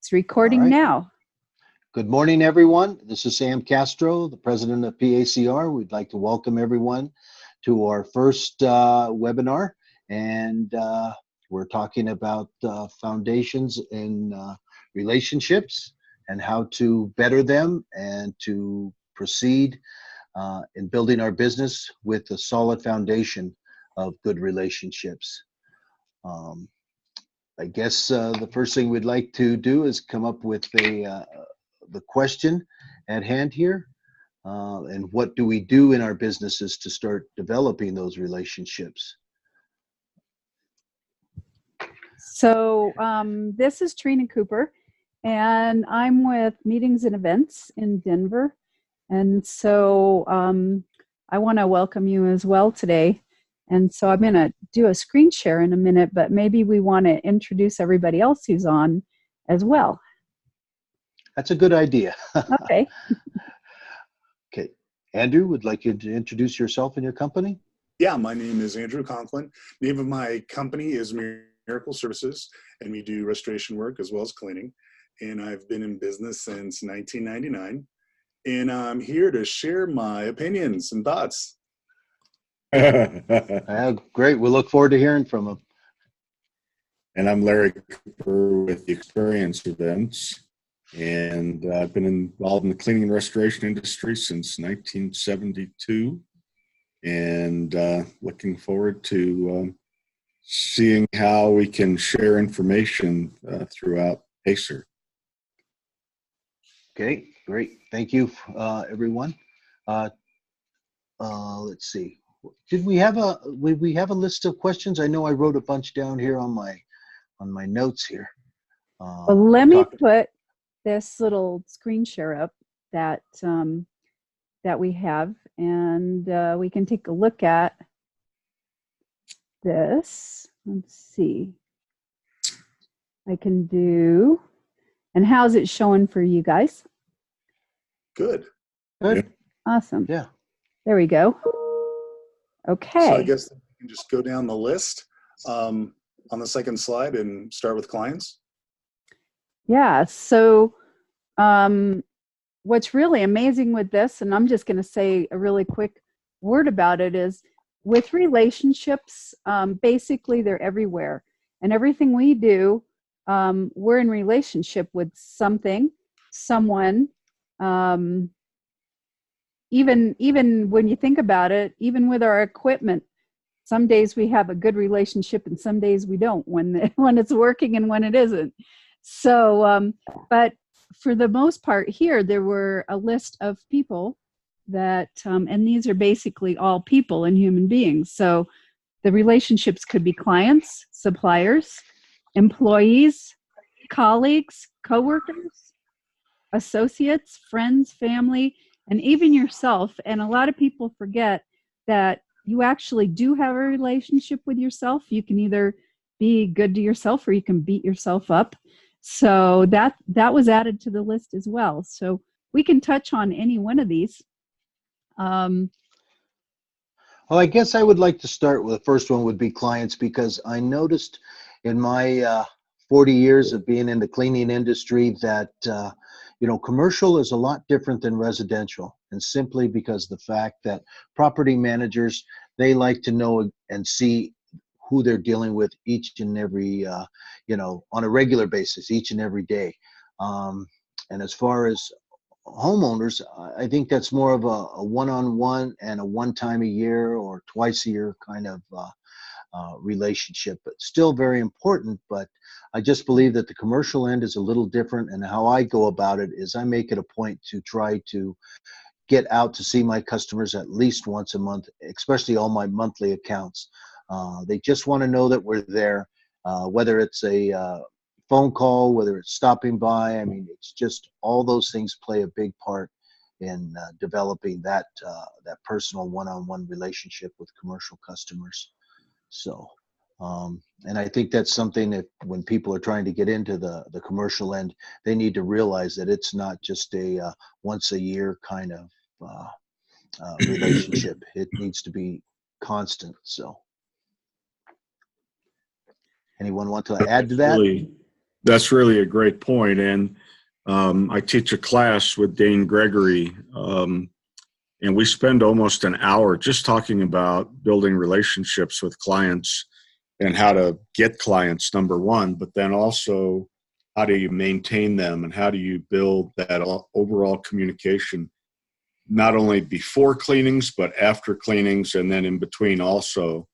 It's All recording right. now. Good morning, everyone. This is Sam Castro, the president of PACR. We'd like to welcome everyone to our first webinar. And we're talking about foundations in relationships and how to better them and to proceed in building our business with a solid foundation of good relationships. I guess the first thing we'd like to do is come up with the question at hand here. And what do we do in our businesses to start developing those relationships? So this is Trina Cooper, and I'm with Meetings and Events in Denver. And so I want to welcome you as well today. And so I'm going to do a screen share in a minute, but maybe we want to introduce everybody else who's on as well. That's a good idea. Okay. Okay. Andrew, would like you to introduce yourself and your company? Yeah, my name is Andrew Conklin. Name of my company is Miracle Services, and we do restoration work as well as cleaning. And I've been in business since 1999. And I'm here to share my opinions and thoughts. Great. We'll look forward to hearing from him. And I'm Larry Cooper with the Experience Events. And I've been involved in the cleaning and restoration industry since 1972. And looking forward to seeing how we can share information throughout PACR. Okay, great. Thank you, everyone. Let's see. Did we have a list of questions? I know I wrote a bunch down here on my notes here. Well, let me put this little screen share up that that we have, and we can take a look at this. Let's see. I can do. And how's it showing for you guys? Good. Good. Awesome. Yeah. There we go. Okay. So I guess we can just go down the list on the second slide and start with clients. Yeah. So what's really amazing with this, and I'm just going to say a really quick word about it, is with relationships, basically they're everywhere. And everything we do, we're in relationship with something, someone. Even when you think about it, even with our equipment, some days we have a good relationship and some days we don't when it's working and when it isn't. So, but for the most part here, there were a list of people that, and these are basically all people and human beings. So the relationships could be clients, suppliers, employees, colleagues, coworkers, associates, friends, family, and even yourself. And a lot of people forget that you actually do have a relationship with yourself. You can either be good to yourself or you can beat yourself up. So that was added to the list as well. So we can touch on any one of these. Well, I guess I would like to start with the first one would be clients, because I noticed in my 40 years of being in the cleaning industry that commercial is a lot different than residential, and simply because the fact that property managers, they like to know and see who they're dealing with each and every, on a regular basis, each and every day. And as far as homeowners, I think that's more of a one-on-one and a one time a year or twice a year kind of relationship, but still very important. But I just believe that the commercial end is a little different, and how I go about it is I make it a point to try to get out to see my customers at least once a month, especially all my monthly accounts. They just want to know that we're there, whether it's a phone call, whether it's stopping by. I mean, it's just all those things play a big part in developing that personal one-on-one relationship with commercial customers. So, and I think that's something that when people are trying to get into the commercial end, they need to realize that it's not just a once a year kind of relationship. It needs to be constant. So anyone want to add to that? That's really a great point. And I teach a class with Dane Gregory, and we spend almost an hour just talking about building relationships with clients and how to get clients, number one, but then also how do you maintain them and how do you build that overall communication, not only before cleanings, but after cleanings, and then in between also.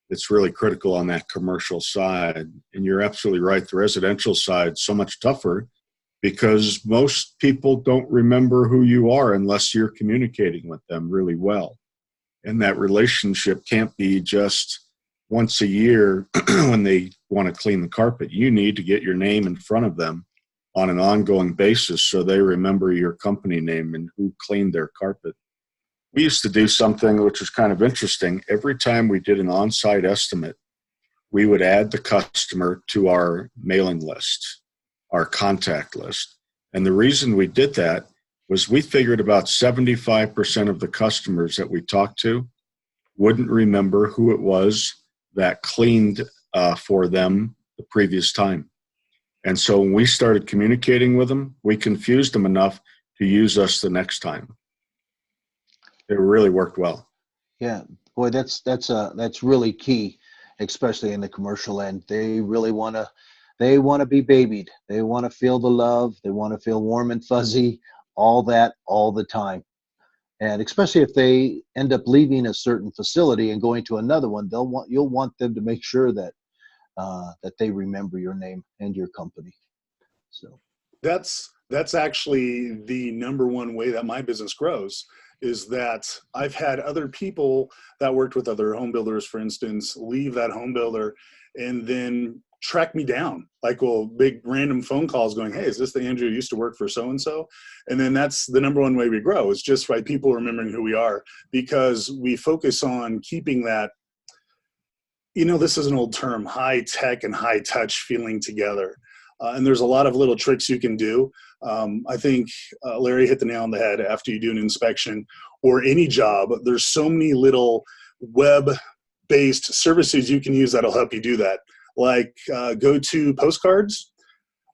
It's really critical on that commercial side. And you're absolutely right. The residential side so much tougher because most people don't remember who you are unless you're communicating with them really well. And that relationship can't be just once a year when they want to clean the carpet. You need to get your name in front of them on an ongoing basis so they remember your company name and who cleaned their carpet. We used to do something which was kind of interesting. Every time we did an on-site estimate, we would add the customer to our mailing list, our contact list. And the reason we did that was we figured about 75% of the customers that we talked to wouldn't remember who it was that cleaned for them the previous time. And so when we started communicating with them, we confused them enough to use us the next time. It really worked well. Yeah, boy, that's really key, especially in the commercial end. They really want to be babied. They want to feel the love. They want to feel warm and fuzzy, all that, all the time. And especially if they end up leaving a certain facility and going to another one, you'll want them to make sure that they remember your name and your company. So that's actually the number one way that my business grows, is that I've had other people that worked with other home builders, for instance, leave that home builder and then track me down, like, well, big random phone calls going, hey, is this the Andrew who used to work for so-and-so? And then that's the number one way we grow, is just by people remembering who we are, because we focus on keeping that, this is an old term, high tech and high touch feeling together. And there's a lot of little tricks you can do. I think Larry hit the nail on the head. After you do an inspection or any job, there's so many little web-based services you can use that'll help you do that. Like go-to postcards.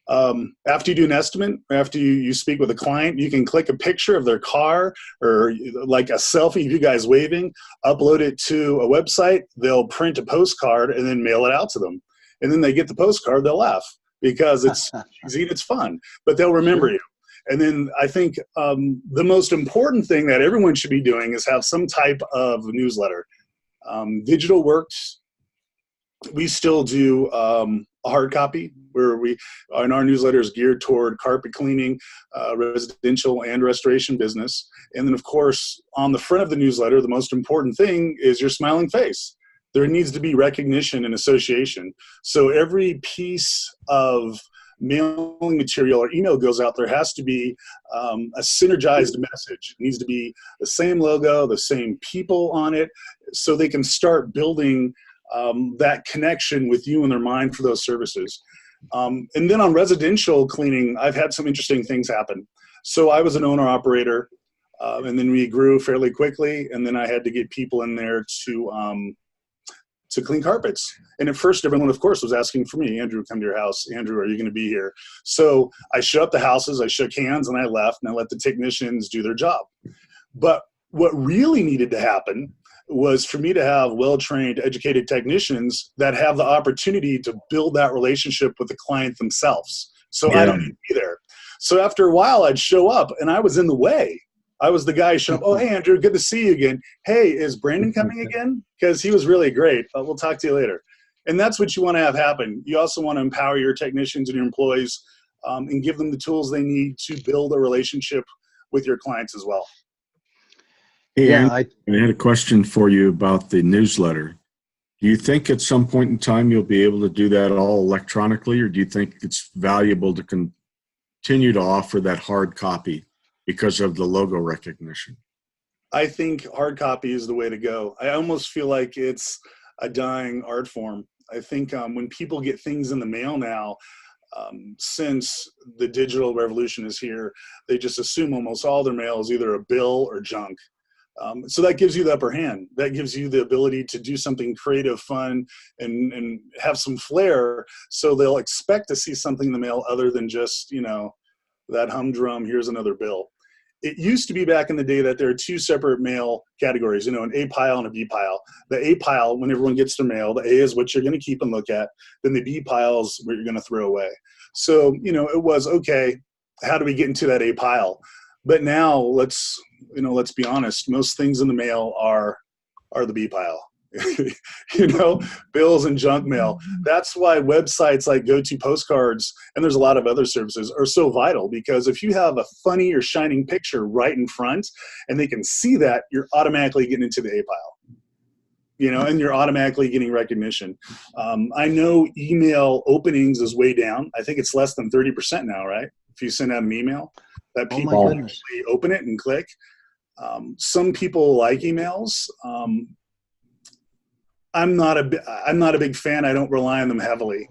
After you do an estimate, or after you speak with a client, you can click a picture of their car or like a selfie of you guys waving, upload it to a website. They'll print a postcard and then mail it out to them. And then they get the postcard, they'll laugh, because it's easy and it's fun, but they'll remember you. And then I think the most important thing that everyone should be doing is have some type of newsletter. Digital works. We still do a hard copy where and our newsletter is geared toward carpet cleaning, residential and restoration business. And then of course, on the front of the newsletter, the most important thing is your smiling face. There needs to be recognition and association. So every piece of mailing material or email goes out, there has to be a synergized message. It needs to be the same logo, the same people on it, so they can start building that connection with you in their mind for those services. And then on residential cleaning, I've had some interesting things happen. So I was an owner-operator, and then we grew fairly quickly, and then I had to get people in there to clean carpets. And at first, everyone, of course, was asking for me, Andrew, come to your house. Andrew, are you going to be here? So I showed up the houses, I shook hands, and I left, and I let the technicians do their job. But what really needed to happen was for me to have well-trained, educated technicians that have the opportunity to build that relationship with the client themselves. So I don't need to be there. So after a while, I'd show up, and I was in the way. I was the guy showing up, oh, hey, Andrew, good to see you again. Hey, is Brandon coming again? Because he was really great. We'll talk to you later. And that's what you want to have happen. You also want to empower your technicians and your employees and give them the tools they need to build a relationship with your clients as well. Hey, yeah, I had a question for you about the newsletter. Do you think at some point in time you'll be able to do that all electronically, or do you think it's valuable to continue to offer that hard copy because of the logo recognition? I think hard copy is the way to go. I almost feel like it's a dying art form. I think when people get things in the mail now, since the digital revolution is here, they just assume almost all their mail is either a bill or junk. So that gives you the upper hand. That gives you the ability to do something creative, fun, and have some flair. So they'll expect to see something in the mail other than just, that humdrum, here's another bill. It used to be back in the day that there are two separate mail categories, an A pile and a B pile. The A pile, when everyone gets their mail, the A is what you're going to keep and look at. Then the B pile is what you're going to throw away. So, it was, okay, how do we get into that A pile? But now let's be honest, most things in the mail are the B pile. Bills and junk mail. That's why websites like Go-To Postcards, and there's a lot of other services, are so vital, because if you have a funny or shining picture right in front and they can see that, you're automatically getting into the A pile. And you're automatically getting recognition. I know email openings is way down. I think it's less than 30% now, right? If you send out an email, that people actually open it and click. Some people like emails. I'm not a big fan. I don't rely on them heavily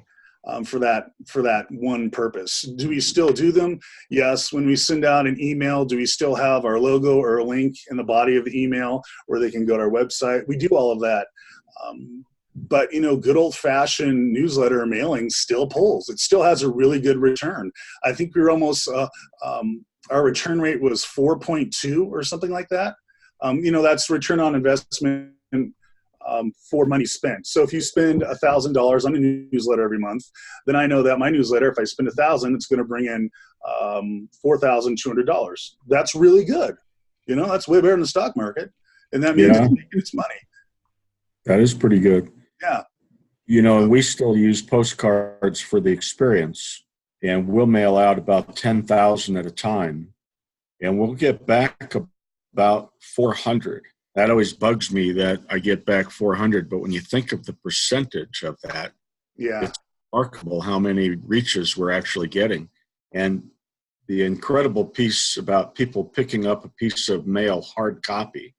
for that one purpose. Do we still do them? Yes. When we send out an email, do we still have our logo or a link in the body of the email where they can go to our website? We do all of that. But good old-fashioned newsletter or mailing still pulls. It still has a really good return. I think we were almost our return rate was 4.2 or something like that. That's return on investment for money spent. So if you spend $1,000 on a newsletter every month, then I know that my newsletter, if I spend $1,000, it's going to bring in $4,200. That's really good. That's way better than the stock market, and that means it's making its money. That is pretty good. Yeah. And we still use postcards for the experience, and we'll mail out about 10,000 at a time, and we'll get back about 400. That always bugs me that I get back 400, but when you think of the percentage of that, it's remarkable how many reaches we're actually getting. And the incredible piece about people picking up a piece of mail hard copy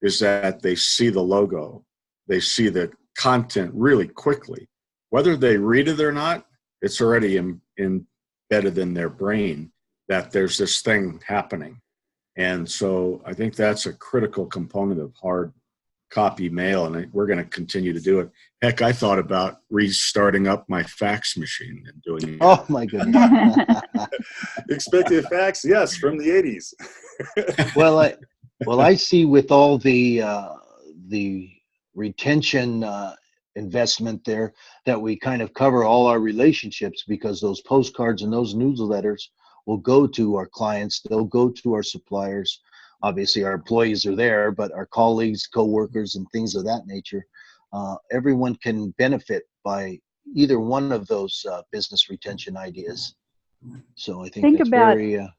is that they see the logo, they see the content really quickly. Whether they read it or not, it's already embedded in their brain that there's this thing happening. And so I think that's a critical component of hard copy mail, and we're going to continue to do it. Heck, I thought about restarting up my fax machine and doing it. Oh, my goodness. Expected fax, yes, from the 80s. Well, I see with all the retention investment there that we kind of cover all our relationships, because those postcards and those newsletters will go to our clients, they'll go to our suppliers. Obviously, our employees are there, but our colleagues, coworkers, and things of that nature, everyone can benefit by either one of those business retention ideas. So I think that's about, very.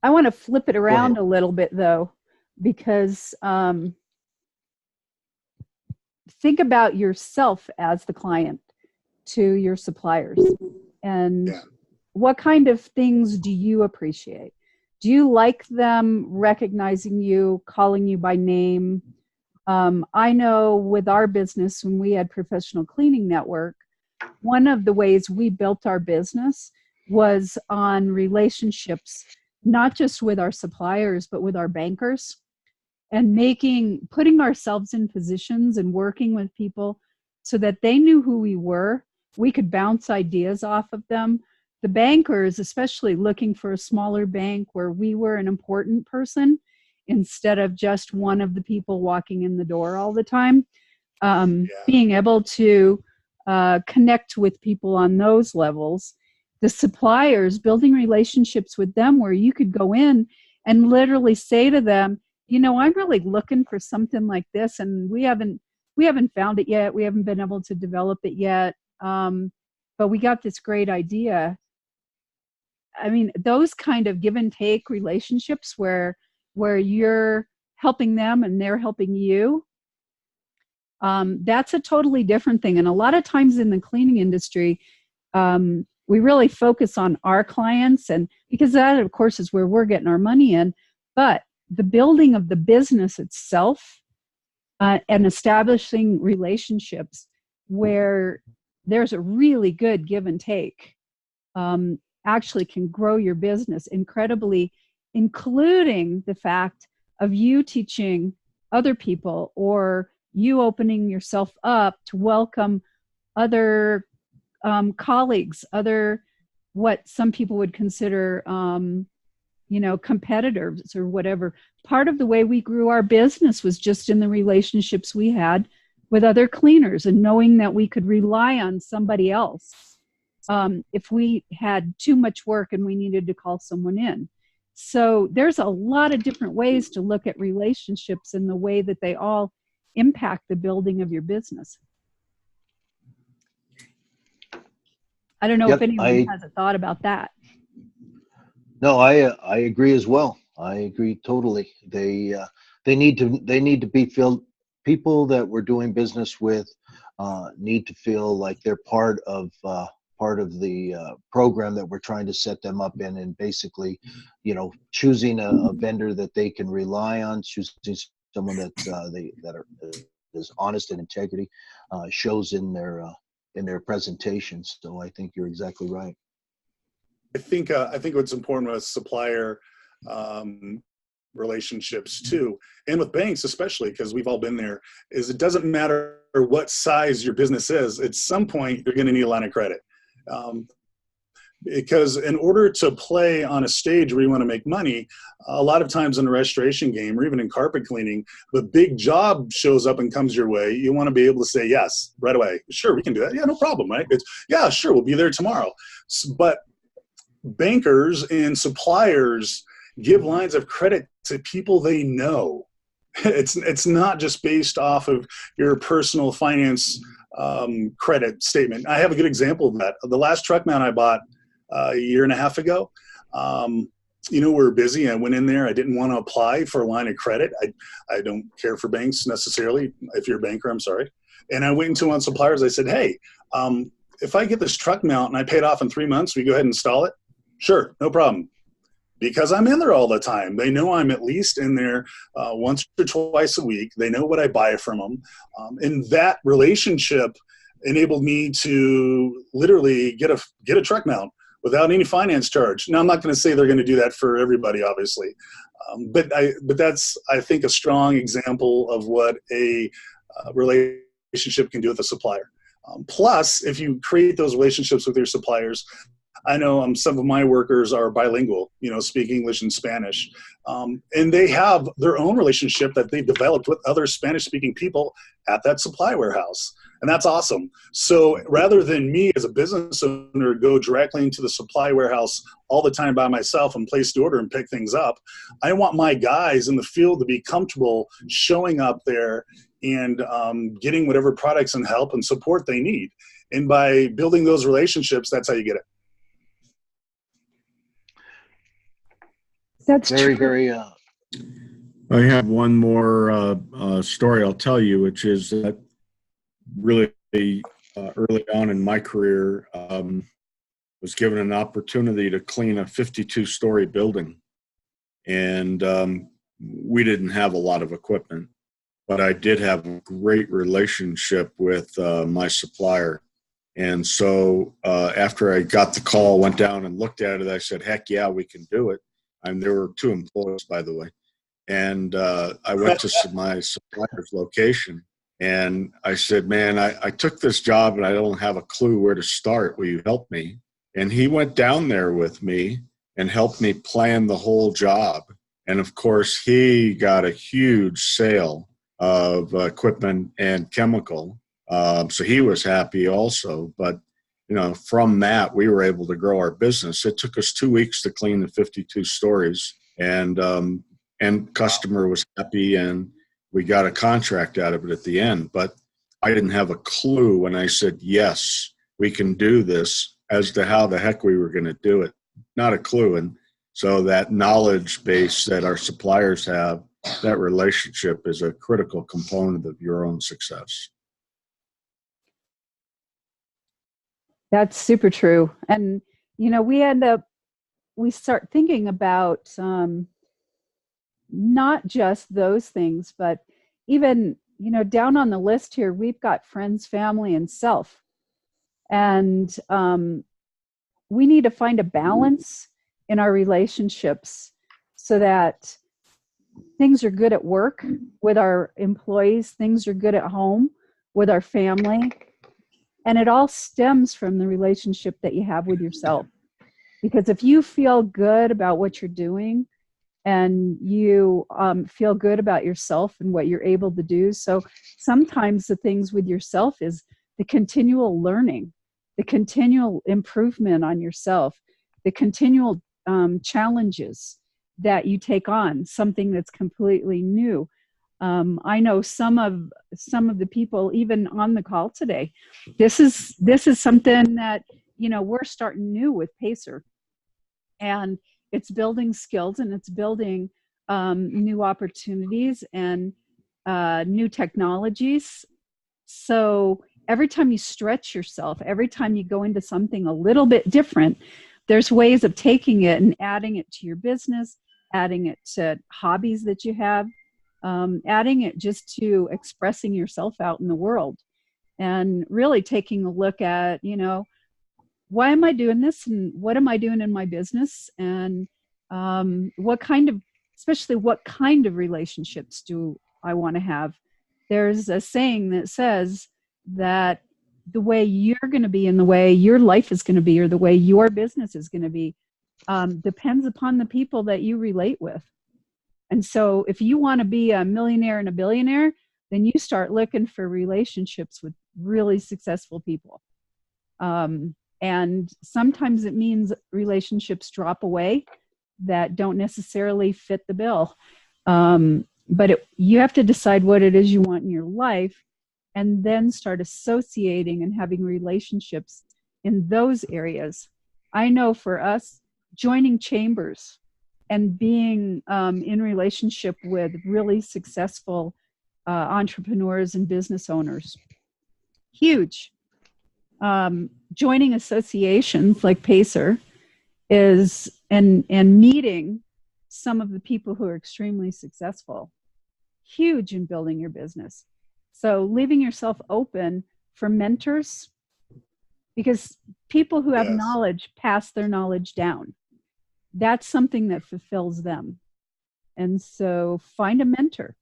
I want to flip it around a little bit, though, because think about yourself as the client to your suppliers, and what kind of things do you appreciate? Do you like them recognizing you, calling you by name? I know with our business, when we had Professional Cleaning Network, one of the ways we built our business was on relationships, not just with our suppliers, but with our bankers, and putting ourselves in positions and working with people so that they knew who we were. We could bounce ideas off of them. The bankers, especially looking for a smaller bank where we were an important person instead of just one of the people walking in the door all the time, being able to connect with people on those levels. The suppliers, building relationships with them where you could go in and literally say to them, I'm really looking for something like this, and we haven't found it yet. We haven't been able to develop it yet, but we got this great idea. I mean, those kind of give and take relationships where you're helping them and they're helping you. That's a totally different thing. And a lot of times in the cleaning industry, we really focus on our clients, and because that, of course, is where we're getting our money in. But the building of the business itself and establishing relationships where there's a really good give and take actually can grow your business incredibly, including the fact of you teaching other people, or you opening yourself up to welcome other colleagues, other what some people would consider, competitors or whatever. Part of the way we grew our business was just in the relationships we had with other cleaners and knowing that we could rely on somebody else if we had too much work and we needed to call someone in. So there's a lot of different ways to look at relationships and the way that they all impact the building of your business. I don't know if anyone has a thought about that. No, I agree as well. I agree totally. They need to be filled. People that we're doing business with need to feel like they're part of the program that we're trying to set them up in, and basically, choosing a vendor that they can rely on, choosing someone that is honest and integrity shows in their presentations. So I think you're exactly right. I think what's important with supplier relationships too, and with banks especially, because we've all been there, is it doesn't matter what size your business is. At some point, you're going to need a line of credit. Because in order to play on a stage where you want to make money, a lot of times in the restoration game or even in carpet cleaning, the big job shows up and comes your way. You want to be able to say yes right away. Sure, we can do that. Yeah, no problem, right? Yeah, sure, we'll be there tomorrow. But bankers and suppliers give lines of credit to people they know. It's not just based off of your personal finance credit statement. I have a good example of that. The last truck mount I bought a year and a half ago, we were busy. I went in there. I didn't want to apply for a line of credit. I don't care for banks necessarily. If you're a banker, I'm sorry. And I went into one suppliers. I said, hey, if I get this truck mount and I pay it off in 3 months, will you go ahead and install it? Sure, no problem. Because I'm in there all the time. They know I'm at least in there once or twice a week. They know what I buy from them. And that relationship enabled me to literally get a truck mount without any finance charge. Now, I'm not going to say they're going to do that for everybody, obviously. But that's, I think, a strong example of what a relationship can do with a supplier. Plus, if you create those relationships with your suppliers, I know some of my workers are bilingual, speak English and Spanish. And they have their own relationship that they've developed with other Spanish-speaking people at that supply warehouse. And that's awesome. So rather than me as a business owner go directly into the supply warehouse all the time by myself and place the order and pick things up, I want my guys in the field to be comfortable showing up there and getting whatever products and help and support they need. And by building those relationships, that's how you get it. That's very, true. very. I have one more story I'll tell you, which is that really early on in my career, was given an opportunity to clean a 52-story building. And we didn't have a lot of equipment, but I did have a great relationship with my supplier. And so after I got the call, went down and looked at it, I said, heck yeah, we can do it. And there were 2 employees, by the way. And I went to my supplier's location, and I said, man, I took this job and I don't have a clue where to start. Will you help me? And he went down there with me and helped me plan the whole job. And of course, he got a huge sale of equipment and chemical. So he was happy also. But from that, we were able to grow our business. It took us 2 weeks to clean the 52 stories, and customer was happy, and we got a contract out of it at the end. But I didn't have a clue when I said, yes, we can do this, as to how the heck we were going to do it. Not a clue. And so that knowledge base that our suppliers have, that relationship is a critical component of your own success. That's super true. And, we start thinking about not just those things, but even, down on the list here, we've got friends, family, and self. And we need to find a balance in our relationships so that things are good at work with our employees, things are good at home with our family, and it all stems from the relationship that you have with yourself. Because if you feel good about what you're doing, and you feel good about yourself and what you're able to do. So sometimes the things with yourself is the continual learning, the continual improvement on yourself, the continual challenges that you take on, something that's completely new. I know some of the people even on the call today. This is something that, you know, we're starting new with PACR, and it's building skills, and it's building new opportunities and new technologies. So every time you stretch yourself, every time you go into something a little bit different, there's ways of taking it and adding it to your business, adding it to hobbies that you have, adding it just to expressing yourself out in the world, and really taking a look at, you know, why am I doing this, and what am I doing in my business, and what kind of, especially what kind of relationships do I want to have. There's a saying that says that the way you're going to be and the way your life is going to be, or the way your business is going to be, depends upon the people that you relate with. And so if you want to be a millionaire and a billionaire, then you start looking for relationships with really successful people. And sometimes it means relationships drop away that don't necessarily fit the bill. But you have to decide what it is you want in your life, and then start associating and having relationships in those areas. I know for us, joining chambers and being in relationship with really successful entrepreneurs and business owners, huge. Joining associations like PACR is, and meeting some of the people who are extremely successful, huge in building your business. So leaving yourself open for mentors, because people who have knowledge pass their knowledge down. That's something that fulfills them. And so find a mentor,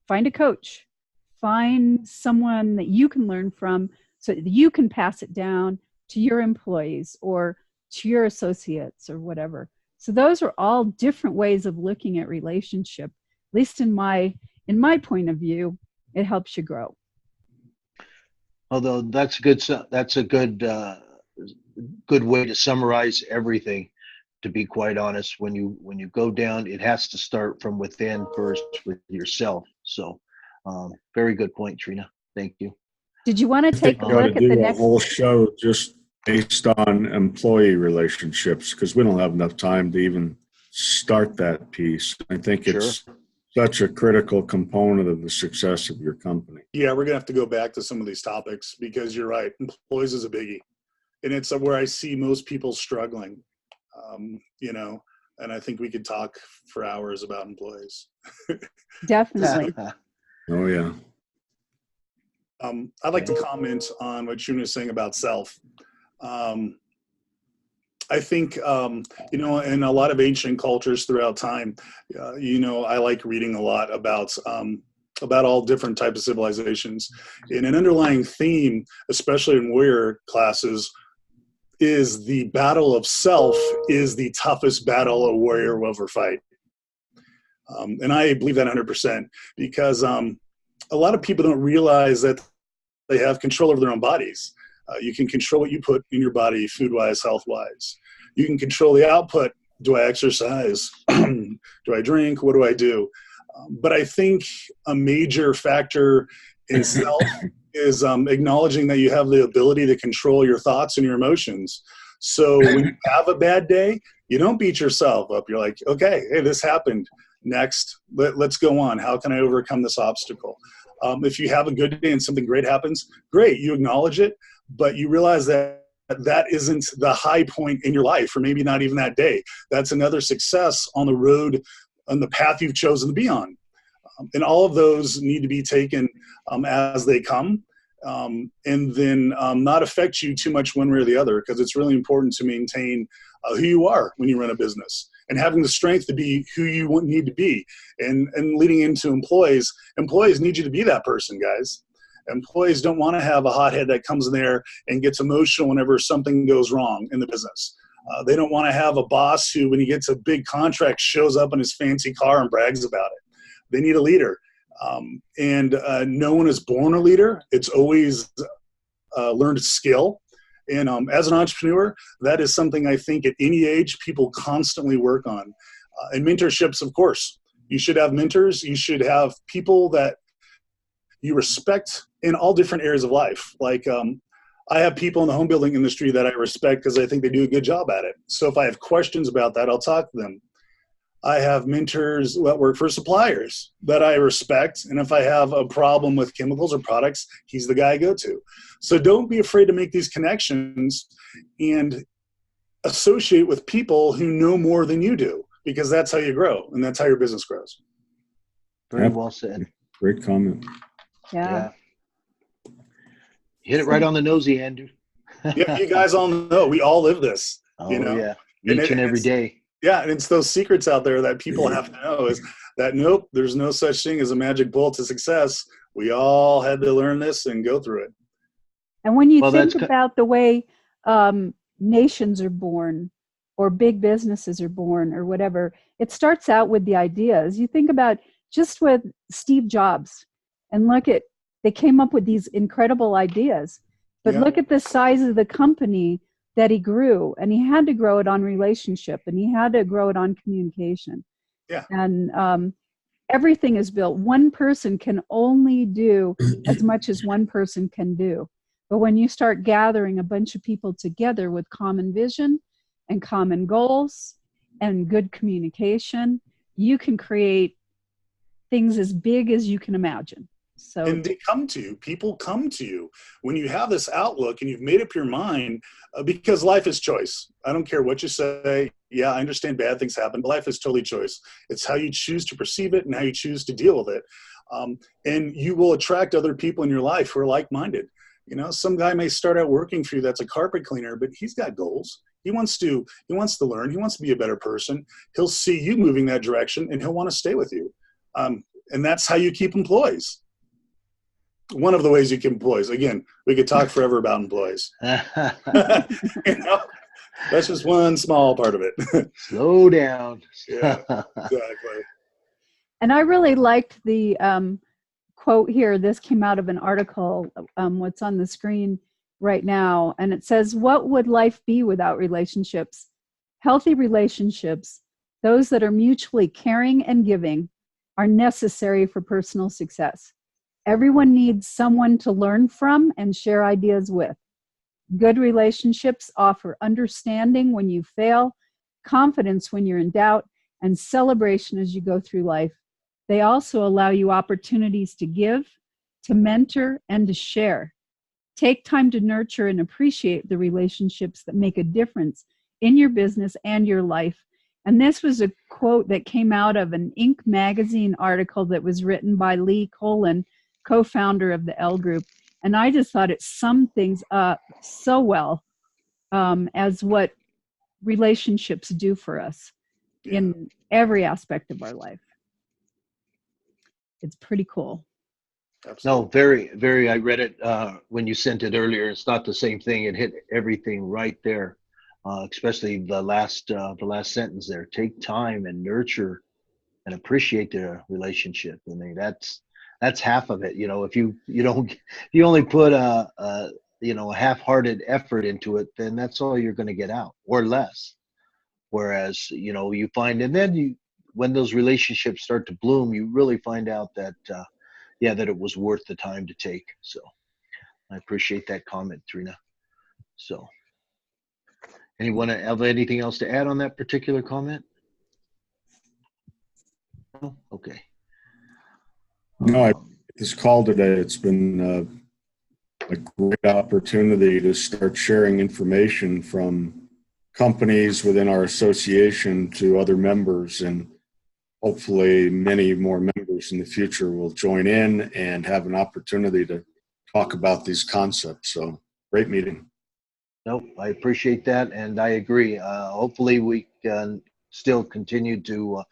find a coach, find someone that you can learn from, so that you can pass it down to your employees or to your associates or whatever. So those are all different ways of looking at relationship. At least in my point of view, it helps you grow. Although that's a good way to summarize everything. To be quite honest, when you go down, it has to start from within first with yourself. So, very good point, Trina. Thank you. Did you want to take a look at the next? A whole show just based on employee relationships, because we don't have enough time to even start that piece. I think it's such a critical component of the success of your company. Yeah, we're gonna have to go back to some of these topics, because you're right. Employees is a biggie, and it's where I see most people struggling. You know, and I think we could talk for hours about employees. Definitely. Oh yeah. I'd like to comment on what Trina was saying about self. I think, you know, in a lot of ancient cultures throughout time, you know, I like reading a lot about all different types of civilizations. And an underlying theme, especially in warrior classes, is the battle of self is the toughest battle a warrior will ever fight. And I believe that 100%, because a lot of people don't realize that they have control over their own bodies. You can control what you put in your body, food-wise, health-wise. You can control the output. Do I exercise? Do I drink? What do I do? But I think a major factor in self is acknowledging that you have the ability to control your thoughts and your emotions. So when you have a bad day, you don't beat yourself up. You're like, okay, hey, this happened. Next, let's go on. How can I overcome this obstacle? If you have a good day and something great happens, great, you acknowledge it, but you realize that that isn't the high point in your life, or maybe not even that day. That's another success on the road, on the path you've chosen to be on. And all of those need to be taken as they come. and then not affect you too much one way or the other, because it's really important to maintain who you are when you run a business, and having the strength to be who you need to be. And leading into employees need you to be that person, guys. Employees don't want to have a hothead that comes in there and gets emotional whenever something goes wrong in the business. They don't want to have a boss who, when he gets a big contract, shows up in his fancy car and brags about it. They need a leader. And no one is born a leader. It's always learned skill. And as an entrepreneur, that is something I think at any age people constantly work on. And mentorships, of course. You should have mentors. You should have people that you respect in all different areas of life. Like I have people in the home building industry that I respect because I think they do a good job at it. So if I have questions about that, I'll talk to them. I have mentors that work for suppliers that I respect. And if I have a problem with chemicals or products, he's the guy I go to. So don't be afraid to make these connections and associate with people who know more than you do, because that's how you grow and that's how your business grows. Very well said. Great comment. Yeah. Hit it right on the nosy, Andrew. Yeah, you guys all know, we all live this. Oh, you know? Yeah. Each and every day. Yeah, and it's those secrets out there that people have to know, is that nope, there's no such thing as a magic bullet to success. We all had to learn this and go through it. And when you think about the way nations are born, or big businesses are born, or whatever, it starts out with the ideas. You think about just with Steve Jobs, and they came up with these incredible ideas. But look at the size of the company that he grew, and he had to grow it on relationship, and he had to grow it on communication. Yeah. And everything is built. One person can only do as much as one person can do. But when you start gathering a bunch of people together with common vision and common goals and good communication, you can create things as big as you can imagine. So, and people come to you when you have this outlook and you've made up your mind, because life is choice. I don't care what you say. Yeah, I understand bad things happen, but life is totally choice. It's how you choose to perceive it and how you choose to deal with it. And you will attract other people in your life who are like-minded. You know, some guy may start out working for you that's a carpet cleaner, but he's got goals. He wants to learn. He wants to be a better person. He'll see you moving that direction and he'll want to stay with you. And that's how you keep employees. One of the ways you keep employees. Again, we could talk forever about employees. You know, that's just one small part of it. Slow down. Yeah, exactly. And I really liked the quote here. This came out of an article, what's on the screen right now. And it says, what would life be without relationships? Healthy relationships, those that are mutually caring and giving, are necessary for personal success. Everyone needs someone to learn from and share ideas with. Good relationships offer understanding when you fail, confidence when you're in doubt, and celebration as you go through life. They also allow you opportunities to give, to mentor, and to share. Take time to nurture and appreciate the relationships that make a difference in your business and your life. And this was a quote that came out of an Inc. magazine article that was written by Lee Colin, co-founder of the L Group. And I just thought it summed things up so well as what relationships do for us in every aspect of our life. It's pretty cool. Absolutely. No, very, very. I read it when you sent it earlier. It's not the same thing. It hit everything right there, especially the last sentence there. Take time and nurture and appreciate the relationship. I mean, that's half of it. You know, if you only put a half-hearted effort into it, then that's all you're going to get out, or less. Whereas, you find, and then when those relationships start to bloom, you really find out that that it was worth the time to take. So I appreciate that comment, Trina. So anyone have anything else to add on that particular comment? No? Okay. No, this call today, it's been a great opportunity to start sharing information from companies within our association to other members, and hopefully many more members in the future will join in and have an opportunity to talk about these concepts. So great meeting. Nope, I appreciate that, and I agree. Hopefully, we can still continue to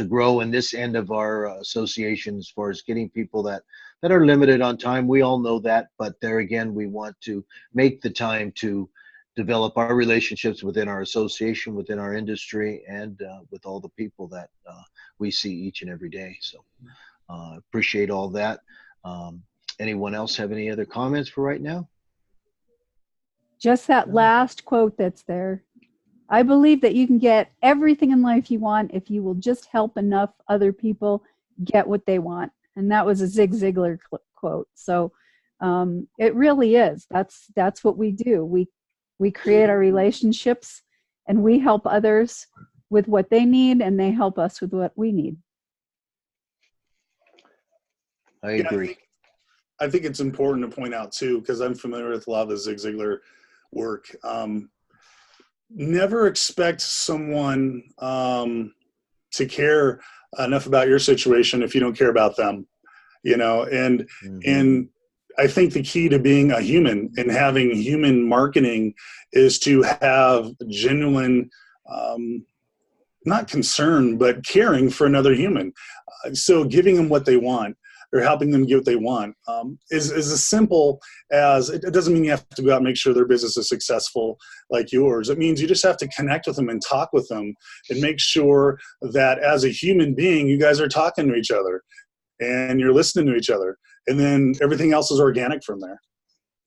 grow in this end of our association as far as getting people that are limited on time. We all know that, but there again, we want to make the time to develop our relationships within our association, within our industry, and with all the people that we see each and every day. So, appreciate all that. Anyone else have any other comments for right now? Just that last quote that's there. I believe that you can get everything in life you want if you will just help enough other people get what they want. And that was a Zig Ziglar quote. So it really is. That's what we do. We create our relationships and we help others with what they need and they help us with what we need. I agree. I think it's important to point out too, because I'm familiar with a lot of the Zig Ziglar work. Never expect someone to care enough about your situation if you don't care about them, you know. And and I think the key to being a human and having human marketing is to have genuine, not concern, but caring for another human. So giving them what they want, or helping them get what they want, is as simple as, it doesn't mean you have to go out and make sure their business is successful like yours. It means you just have to connect with them and talk with them and make sure that as a human being, you guys are talking to each other and you're listening to each other. And then everything else is organic from there.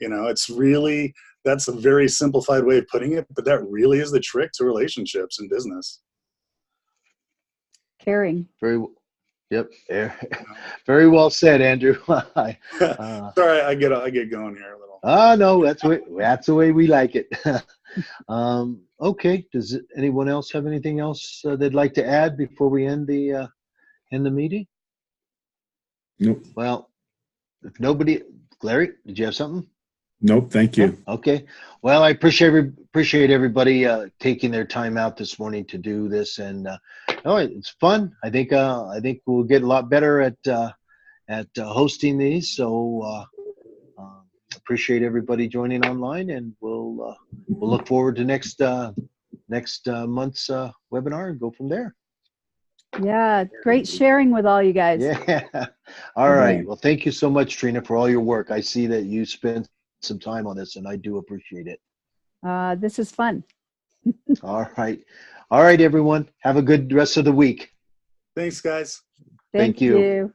You know, it's really, that's a very simplified way of putting it, but that really is the trick to relationships and business. Caring. Yep. Very well said, Andrew. Sorry, I get going here a little. No, that's the way we like it. Okay. Does anyone else have anything else they'd like to add before we end the meeting? Nope. Well, if nobody, Larry, did you have something? Nope. Thank you. Okay. Well, I appreciate everybody taking their time out this morning to do this, and it's fun. I think we'll get a lot better at hosting these. So appreciate everybody joining online, and we'll look forward to next month's webinar and go from there. Yeah, great sharing with all you guys. Yeah. All right. Well, thank you so much, Trina, for all your work. I see that you spent some time on this, and I do appreciate it. This is fun. All right, everyone. Have a good rest of the week. Thanks, guys. Thank you.